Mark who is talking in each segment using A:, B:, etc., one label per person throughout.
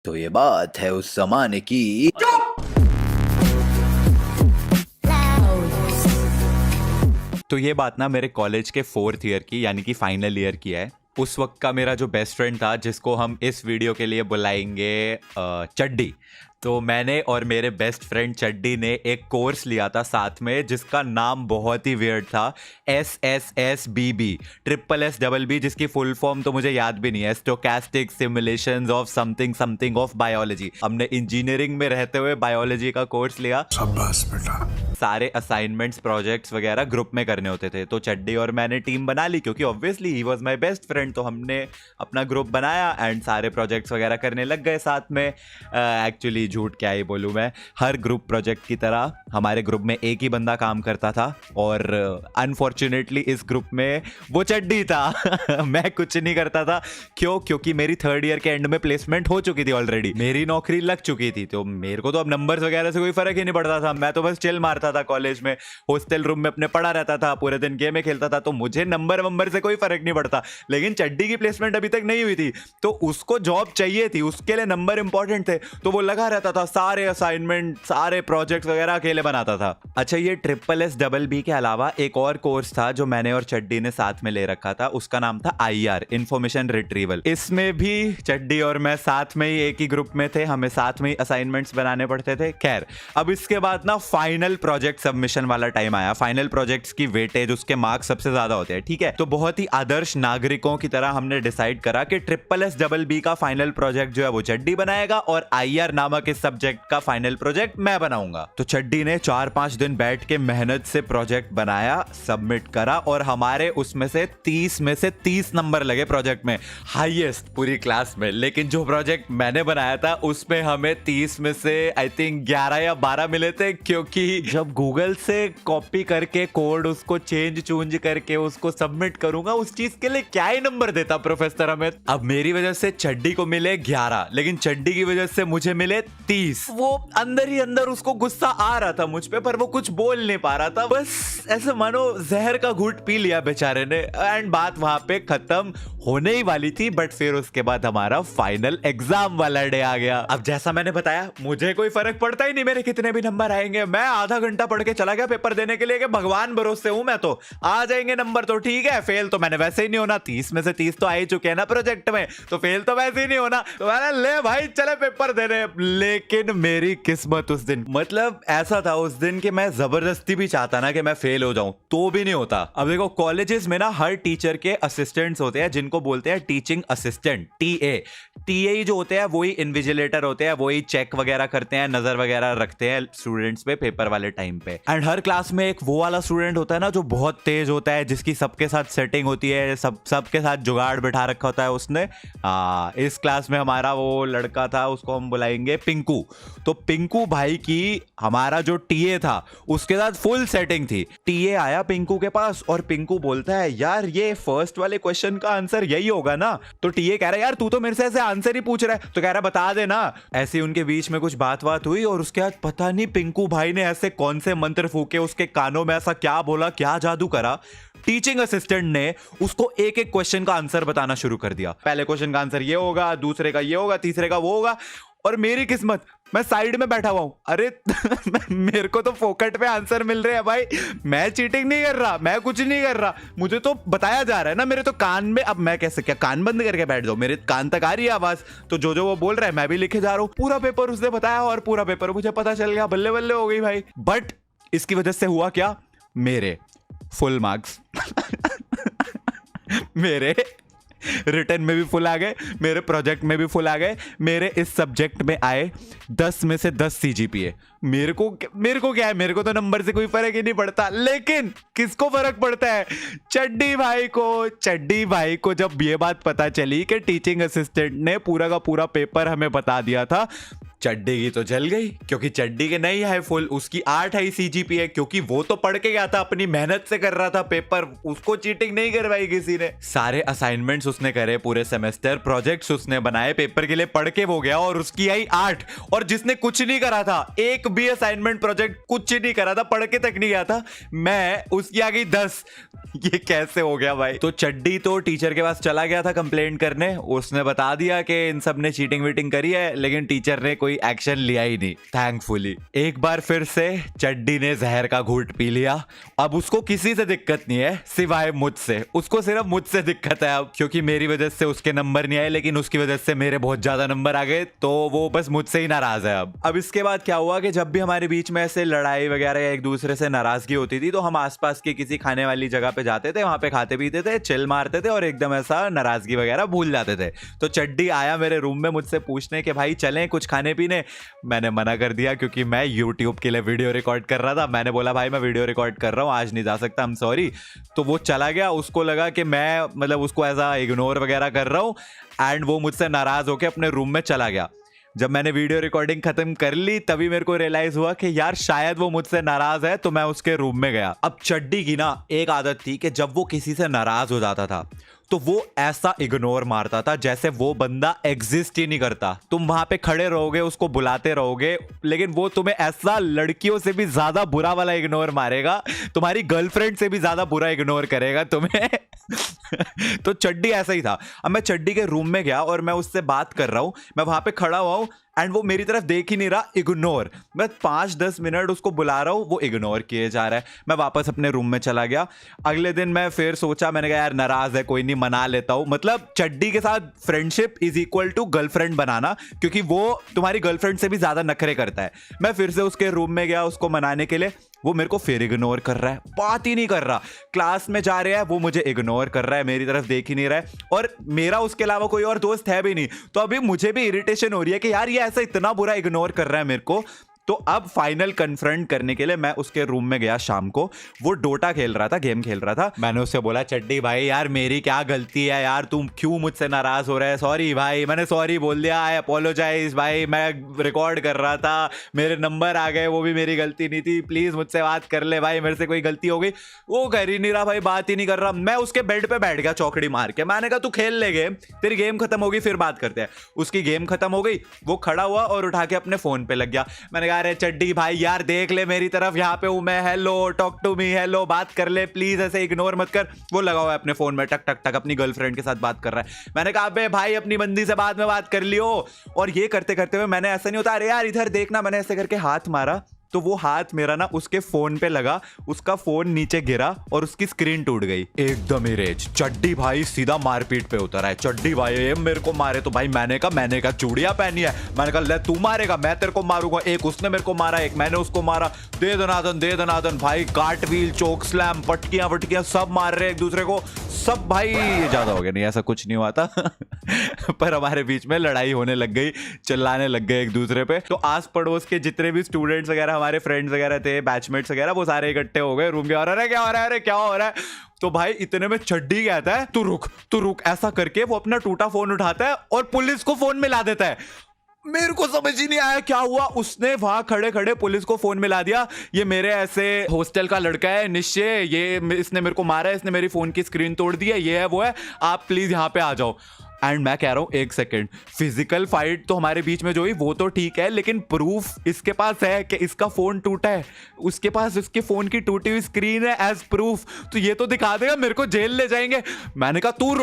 A: तो ये बात है उस जमाने की।
B: तो ये बात ना मेरे कॉलेज के 4th ईयर की यानी कि फाइनल ईयर की है। उस वक्त का मेरा जो बेस्ट फ्रेंड था जिसको हम इस वीडियो के लिए बुलाएंगे चड्डी। तो मैंने और मेरे बेस्ट फ्रेंड चड्डी ने एक कोर्स लिया था साथ में जिसका नाम बहुत ही वियर्ड था, SSSBB, triple S double B, जिसकी फुल फॉर्म तो मुझे याद भी नहीं है, stochastic simulations of something something of biology. हमने इंजीनियरिंग में रहते हुए बायोलॉजी का कोर्स लिया।
C: शाबाश बेटा।
B: सारे असाइनमेंट्स प्रोजेक्ट्स वगैरह ग्रुप में करने होते थे। तो चड्डी और मैंने टीम बना ली क्योंकि obviously he was my best friend. तो हमने अपना ग्रुप बनाया एंड सारे प्रोजेक्ट्स वगैरह करने लग गए साथ में। एक्चुअली झूठ क्या ही बोलूँ मैं, हर ग्रुप प्रोजेक्ट की तरह हमारे ग्रुप में एक ही बंदा काम करता था और अनफॉर्चुनेटली इस ग्रुप में वो चड्डी था। मैं कुछ नहीं करता था। क्योंकि मेरी 3rd ईयर के एंड में प्लेसमेंट हो चुकी थी ऑलरेडी, मेरी नौकरी लग चुकी थी। तो मेरे को तो अब नंबर्स वगैरह से कोई फर्क ही नहीं पड़ता था। मैं तो बस चिल मारता था कॉलेज में, हॉस्टल रूम में अपने पड़ा रहता था, पूरे दिन गेम खेलता था। तो मुझे नंबर वंबर से कोई फर्क नहीं पड़ता। लेकिन चड्डी की प्लेसमेंट अभी तक नहीं हुई थी तो उसको जॉब चाहिए थी, उसके लिए नंबर इंपॉर्टेंट थे। तो वो लगा रहता था, सारे असाइनमेंट सारे प्रोजेक्ट्स वगैरह अकेले बनाता था। अच्छा, ये ट्रिपल एस डबल बी के अलावा एक और कोर्स था जो मैंने और चड्डी ने साथ में ले रखा था, उसका नाम था IR, इंफॉर्मेशन रिट्रीवल। इसमें भी चड्डी और मैं साथ में ही एक ही ग्रुप में थे, हमें साथ में ही असाइनमेंट्स बनाने पड़ते थे। खैर, अब इसके बाद ना फाइनल प्रोजेक्ट सबमिशन वाला टाइम आया। फाइनल प्रोजेक्ट्स की वेटेज, उसके मार्क्स सबसे ज्यादा होते हैं, ठीक है। तो बहुत ही आदर्श नागरिकों की तरह हमने डिसाइड करा कि ट्रिपल एस डबल बी का फाइनल प्रोजेक्ट जो है वो चड्डी बनाएगा और IR नामक इस सब्जेक्ट का फाइनल प्रोजेक्ट मैं बनाऊंगा। तो चड्डी ने 4-5 दिन बैठ के मेहनत से प्रोजेक्ट बनाया, सबमिट करा और हमारे उसमें से 30 में से 30 नंबर लगे प्रोजेक्ट में, हाईएस्ट पूरी क्लास में। लेकिन जो प्रोजेक्ट मैंने बनाया था उसमें हमें 30 में से आई थिंक 11 या 12 मिले थे, क्योंकि जब गूगल से कॉपी करके कोड उसको चेंज चूंज करके उसको सबमिट करूंगा, उस चीज के लिए क्या ही नंबर देता प्रोफेसर हमें। अब मेरी वजह से चड्डी को मिले 11, लेकिन चड्डी की वजह से मुझे मिले 30। वो अंदर ही अंदर उसको गुस्सा आ रहा था मुझ पे, पर वो कुछ बोल नहीं पा रहा था। बस ऐसे मानो जहर का घूंट पी लिया बेचारे ने एंड बात वहां पे खत्म होने ही वाली थी। बट फिर उसके बाद हमारा फाइनल एग्जाम वाला डे आ गया। अब जैसा मैंने बताया, मुझे कोई फर्क पड़ता ही नहीं मेरे कितने भी नंबर आएंगे। मैं आधा घंटा पढ़ के चला गया पेपर देने के लिए कि भगवान भरोसे हूं मैं, तो आ जाएंगे नंबर तो ठीक है, फेल तो मैंने वैसे ही नहीं होना। 30 में से 30 तो आ ही चुके हैं ना प्रोजेक्ट में, तो फेल तो वैसे ही नहीं होना। तो मैंने ले भाई चले पेपर देने। लेकिन मेरी किस्मत उस दिन मतलब ऐसा था उस दिन कि मैं जबरदस्ती भी चाहता ना कि मैं फेल हो जाऊं तो भी नहीं होता। अब देखो, कॉलेजेस में ना हर टीचर के असिस्टेंट्स होते हैं जिनको बोलते हैं टीचिंग असिस्टेंट, TA जो होते हैं वही इन्विजिलेटर होते हैं, वही चेक वगैरह करते हैं, नजर वगैरह रखते हैं स्टूडेंट्स पे पेपर वाले टाइम पे। एंड हर क्लास में एक वो वाला स्टूडेंट होता है ना जो बहुत तेज होता है, जिसकी सबके साथ सेटिंग होती है, सबके साथ जुगाड़ बिठा रखा होता है उसने। इस क्लास में हमारा वो लड़का था, उसको हम बुलाएंगे पिंकू। तो पिंकू भाई की हमारा जो TA था उसके साथ फुल सेटिंग थी। TA आया पिंकू के पास और पिंकू बोलता है, यार ये फर्स्ट वाले क्वेश्चन का आंसर यही होगा ना। तो TA कह रहा है, यार तू तो मेरे से ऐसे आंसर ही पूछ रहा है। तो कह रहा है, बता दे ना। ऐसे उनके बीच में कुछ बात हुई और उसके बाद पता नहीं पिंकू भाई ने ऐसे कौन से मंत्र फूके, उसके कानों में ऐसा क्या बोला, क्या जादू करा, टीचिंग असिस्टेंट ने उसको एक एक क्वेश्चन का आंसर बताना शुरू कर दिया। पहले क्वेश्चन का आंसर ये होगा, दूसरे का ये होगा, तीसरे का वो होगा। और मेरी किस्मत, मैं साइड में बैठा हुआ हूं। अरे मेरे को तो फोकट पे आंसर मिल रहे हैं भाई, मैं चीटिंग नहीं कर रहा, मैं कुछ नहीं कर रहा, मुझे तो बताया जा रहा है ना मेरे तो कान में। अब मैं कैसे, क्या कान बंद करके बैठ जाऊं? मेरे कान तक आ रही है आवाज, तो जो वो बोल रहा है मैं भी लिखे जा रहा हूं। पूरा पेपर उसने बताया और पूरा पेपर मुझे पता चल गया, बल्ले बल्ले हो गई भाई। बट इसकी वजह से हुआ क्या, मेरे फुल मार्क्स मेरे रिटर्न में भी फुल आ गए, मेरे प्रोजेक्ट में भी फुल आ गए, मेरे इस सब्जेक्ट में आए 10 में से 10 CGPA। मेरे को क्या है, मेरे को तो नंबर से कोई फर्क ही नहीं पड़ता। लेकिन किसको फर्क पड़ता है? चड्डी भाई को जब ये बात पता चली कि टीचिंग असिस्टेंट ने पूरा का पूरा पेपर हमें बता दिया था, चड्डी की तो जल गई, क्योंकि चड्डी के नहीं है फुल, उसकी 8 है CGPA, क्योंकि वो तो पढ़ के गया था, अपनी मेहनत से कर रहा था पेपर, उसको चीटिंग नहीं करवाई किसी ने। सारे असाइनमेंट्स उसने करे पूरे सेमेस्टर, प्रोजेक्ट्स उसने बनाए, पेपर के लिए पढ़ के वो गया और उसकी आई 8। और जिसने कुछ नहीं करा था, एक भी असाइनमेंट प्रोजेक्ट कुछ नहीं करा था, पढ़ के तक नहीं गया था, मैं, उसकी आ गई 10। ये कैसे हो गया भाई? तो चड्डी तो टीचर के पास चला गया था कंप्लेंट करने, उसने बता दिया कि इन सब ने चीटिंग वीटिंग करी है, लेकिन टीचर ने कोई एक्शन लिया ही नहीं, थैंकफुली। एक बार फिर से चड्डी ने जहर का घूंट पी लिया। अब उसको किसी से दिक्कत नहीं है सिवाय मुझसे, उसको सिर्फ मुझसे दिक्कत है अब, क्योंकि मेरी वजह से उसके नंबर नहीं आए, लेकिन उसकी वजह से मेरे बहुत ज्यादा नंबर आ गए, तो वो बस मुझसे ही नाराज है अब इसके बाद क्या हुआ कि जब भी हमारे बीच में ऐसे लड़ाई वगैरह या एक दूसरे से नाराजगी होती थी, तो हम आसपास की किसी खाने वाली जगह पे जाते थे, वहां पे खाते पीते थे, चिल मारते थे और एकदम ऐसा नाराजगी वगैरह भूल जाते थे। तो चड्डी आया मेरे रूम में मुझसे पूछने कि भाई चलें कुछ खाने पीने। मैंने मना कर दिया क्योंकि मैं यूट्यूब के लिए वीडियो रिकॉर्ड कर रहा था। मैंने बोला भाई मैं वीडियो रिकॉर्ड कर रहा हूँ, आज नहीं जा सकता, I'm सॉरी। तो वो चला गया, उसको लगा कि मैं मतलब उसको ऐसा इग्नोर वगैरह कर रहा हूँ, एंड वो मुझसे नाराज होकर अपने रूम में चला गया। जब मैंने वीडियो रिकॉर्डिंग खत्म कर ली तभी मेरे को रियलाइज हुआ कि यार शायद वो मुझसे नाराज है, तो मैं उसके रूम में गया। अब चड्डी की ना एक आदत थी कि जब वो किसी से नाराज हो जाता था तो वो ऐसा इग्नोर मारता था जैसे वो बंदा एग्जिस्ट ही नहीं करता। तुम वहां पे खड़े रहोगे, उसको बुलाते रहोगे, लेकिन वो तुम्हें ऐसा लड़कियों से भी ज्यादा बुरा वाला इग्नोर मारेगा, तुम्हारी गर्लफ्रेंड से भी ज्यादा बुरा इग्नोर करेगा तुम्हें। तो चड्डी ऐसा ही था। अब मैं चड्डी के रूम में गया और मैं उससे बात कर रहा हूं, मैं वहां पे खड़ा हुआ हूं एंड वो मेरी तरफ देख ही नहीं रहा, इग्नोर। मैं 5-10 मिनट उसको बुला रहा हूं, वो इग्नोर किए जा रहा है। मैं वापस अपने रूम में चला गया। अगले दिन मैं फिर सोचा, मैंने कहा यार नाराज है, कोई नहीं, मना लेता हूं। मतलब चड्डी के साथ friendship is equal to girlfriend बनाना, क्योंकि वो तुम्हारी गर्लफ्रेंड से भी ज्यादा नखरे करता है। मैं फिर से उसके रूम में गया उसको मनाने के लिए, वो मेरे को फिर इग्नोर कर रहा है, बात ही नहीं कर रहा। क्लास में जा रहे हैं, वो मुझे इग्नोर कर रहा है, मेरी तरफ देख ही नहीं रहा है, और मेरा उसके अलावा कोई और दोस्त है भी नहीं। तो अभी मुझे भी इरिटेशन हो रही है कि यार ये ऐसा इतना बुरा इग्नोर कर रहा है मेरे को। तो अब फाइनल कन्फ्रंट करने के लिए मैं उसके रूम में गया शाम को। वो डोटा खेल रहा था, गेम खेल रहा था। मैंने उससे बोला चड्डी भाई यार मेरी क्या गलती है यार, तुम क्यों मुझसे नाराज हो रहा है? सॉरी भाई, मैंने सॉरी बोल दिया, आई अपोलोजाइज भाई, मैं रिकॉर्ड कर रहा था, मेरे नंबर आ गए, वो भी मेरी गलती नहीं थी, प्लीज मुझसे बात कर ले भाई, मेरे से कोई गलती हो गई। वो कर ही नहीं रहा भाई, बात ही नहीं कर रहा। मैं उसके बेड पे बैठ गया चौकड़ी मार के। मैंने कहा तू खेल ले गेम, तेरी गेम खत्म होगी फिर बात करते हैं। उसकी गेम खत्म हो गई, वो खड़ा हुआ और उठा के अपने फोन पे लग गया। मैंने कहा अरे चड्डी भाई यार देख ले मेरी तरफ, यहाँ पे हूं मैं, hello talk to me, hello बात कर ले प्लीज, ऐसे इग्नोर मत कर। वो लगा हुआ है अपने फोन में, टक टक टक अपनी गर्लफ्रेंड के साथ बात कर रहा है। मैंने कहा अबे भाई अपनी बंदी से बाद में बात कर लियो। और ये करते करते हुए मैंने, ऐसा नहीं होता, अरे यार इधर देखना, मैंने ऐसे करके हाथ मारा, तो वो हाथ मेरा ना उसके फोन पे लगा, उसका फोन नीचे गिरा और उसकी स्क्रीन टूट गई। एकदम ही रेज, चड्डी भाई सीधा मारपीट पे उतर है। चड्डी भाई ये मेरे को मारे तो भाई मैंने कहा चूड़ियां पहनी है, मैंने कहा ले तू मारेगा मैं तेरे को मारूंगा। एक उसने मेरे को मारा, एक मैंने उसको मारा, दे दनादन भाई, काट व्हील, चोक स्लैम, पटकियां वटकियां सब मार रहे एक दूसरे को सब। भाई ज्यादा हो गया, नहीं ऐसा कुछ नहीं हुआ था। पर हमारे बीच में लड़ाई होने लग गई, चिल्लाने लग गए एक दूसरे पे। तो आस पड़ोस के जितने भी स्टूडेंट्स वगैरह, हमारे फ्रेंड्स वगैरह थे, बैचमेट्स वगैरह, वो सारे इकट्ठे हो गए रूम के। और अरे क्या हो रहा है, अरे क्या हो रहा है? तो भाई इतने में चड्डी कहता है तू रुक, ऐसा करके वो अपना टूटा फोन उठाता है और पुलिस को फोन मिला देता है। मेरे को समझ ही नहीं आया क्या हुआ। उसने वहां खड़े खड़े पुलिस को फोन मिला दिया, ये मेरे ऐसे हॉस्टल का लड़का है निश्चय, ये इसने मेरे को मारा है, इसने मेरी फोन की स्क्रीन तोड़ दी है, ये है वो है, आप प्लीज यहाँ पे आ जाओ। एंड मैं कह रहा हूं एक सेकंड, फिजिकल फाइट तो हमारे बीच में जो हुई वो तो ठीक है, लेकिन प्रूफ इसके पास है कि इसका फोन टूटा है, उसके पास उसके फोन की टूटी हुई स्क्रीन है एज प्रूफ, तो ये तो दिखा देगा, मेरे को जेल ले जाएंगे। मैंने कहा तू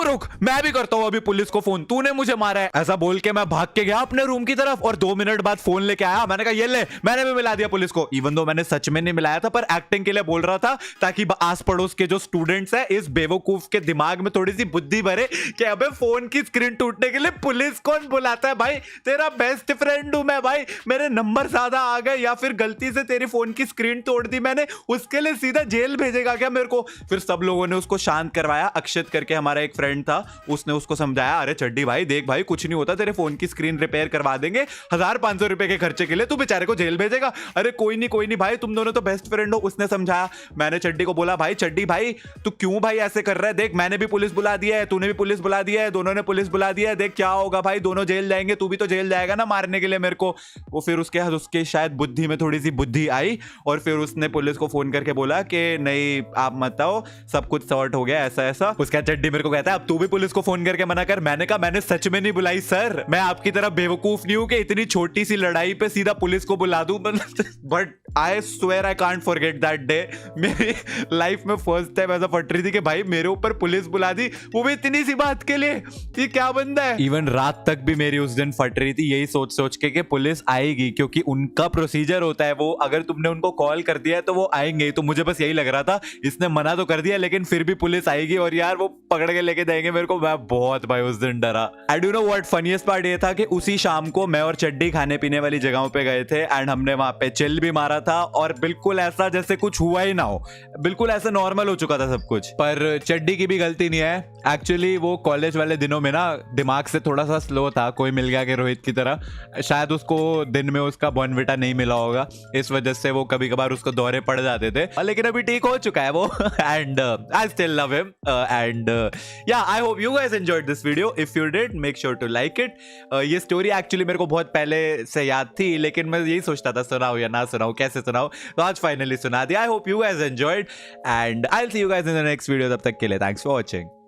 B: रुक, मैं भी करता हूं अभी पुलिस को फोन, तूने मुझे मारा है। ऐसा बोल के मैं भाग के गया अपने रूम की तरफ और 2 मिनट बाद फोन लेके आया। मैंने कहा ये ले, मैंने भी मिला दिया पुलिस को। इवन दो मैंने सच में नहीं मिलाया था, पर एक्टिंग के लिए बोल रहा था ताकि आस पड़ोस के जो स्टूडेंट्स है इस बेवकूफ के दिमाग में थोड़ी सी बुद्धि भरे कि अबे फोन की स्क्रीन टूटने के लिए पुलिस कौन बुलाता है भाई, तेरा बेस्ट फ्रेंड हूं मैं भाई, मेरे नंबर ज्यादा आ गए या फिर गलती से तेरी फोन की स्क्रीन तोड़ दी मैंने, उसके लिए सीधा जेल भेजेगा क्या मेरे को? फिर सब लोगों ने उसको शांत करवाया। अक्षत करके हमारा एक फ्रेंड था, उसने उसको समझाया, अरे चड्डी भाई देख भाई कुछ नहीं होता, तेरे फोन की स्क्रीन रिपेयर करवा देंगे, 1500 रुपए के खर्चे के लिए तू बेचारे को जेल भेजेगा। अरे कोई नहीं भाई, तुम दोनों तो बेस्ट फ्रेंड हो, उसने समझाया। मैंने चड्डी को बोला भाई चड्डी भाई तू क्यों भाई ऐसे कर रहा है, देख मैंने भी पुलिस बुला दिया है, तूने भी पुलिस बुला दिया है, दिया है, दोनों ने पुलिस बुला दिया है, देख क्या होगा भाई, दोनों जेल जाएंगे, तू भी तो जेल जाएगा ना मारने के लिए मेरे को। वो फिर उसके शायद बुद्धि में थोड़ी सी बुद्धि आई और फिर उसने पुलिस को फोन करके बोला कि नहीं आप मत आओ, सब कुछ सॉर्ट हो गया, ऐसा ऐसा। उसका चड्डी मेरे को कहता है अब तू भी पुलिस को फोन करके मना कर। मैंने कहा मैंने सच में नहीं बुलाई सर, मैं आपकी तरह बेवकूफ नहीं हूं कि इतनी छोटी सी लड़ाई पे सीधा पुलिस को बुला दूं। But I swear I can't forget that day. मेरी लाइफ में फर्स्ट टाइम ऐसा फट रही थी कि भाई मेरे ऊपर पुलिस बुला दी, वो भी इतनी सी बात के लिए। ये क्या बंदा है। इवन रात तक भी मेरी उस दिन फट रही थी, यही सोच सोच के कि पुलिस आएगी, क्योंकि उनका प्रोसीजर होता है वो, अगर तुमने उनको कॉल कर दिया है तो वो आएंगे। तो मुझे बस यही लग रहा था इसने मना तो कर दिया लेकिन फिर भी पुलिस आएगी और यार वो पकड़ के लेके जाएंगे मेरे को। मैं बहुत भाई उस दिन डरा। I do know what funniest part ये था कि उसी शाम को मैं और चड्डी खाने पीने वाली जगहों पे गए थे एंड हमने वहां पे चिल भी मारा था और बिल्कुल ऐसा जैसे कुछ हुआ ही ना हो, बिल्कुल ऐसा नॉर्मल हो चुका था सब कुछ। पर चड्डी की भी गलती नहीं है, एक्चुअली वो कॉलेज वाले दिनों में ना दिमाग से थोड़ा सा स्लो था, कोई मिल गया कि रोहित की तरह, शायद उसको दिन में उसका बॉर्नविटा नहीं मिला होगा, इस वजह से वो कभी कभार उसको दौरे पड़ जाते थे। लेकिन अभी ठीक हो चुका है वो and I still love him and yeah I hope you guys enjoyed this video. If you did make sure to like it. ये स्टोरी एक्चुअली मेरे को बहुत पहले से याद थी लेकिन मैं यही सोचता था सुनाऊं या ना सुनाऊं, कैसे सुनाऊं, तो आज फाइनली सुना दिया। आई hope you guys enjoyed and I will see you guys in the next video. तब तक के लिए थैंक्स फॉर वॉचिंग।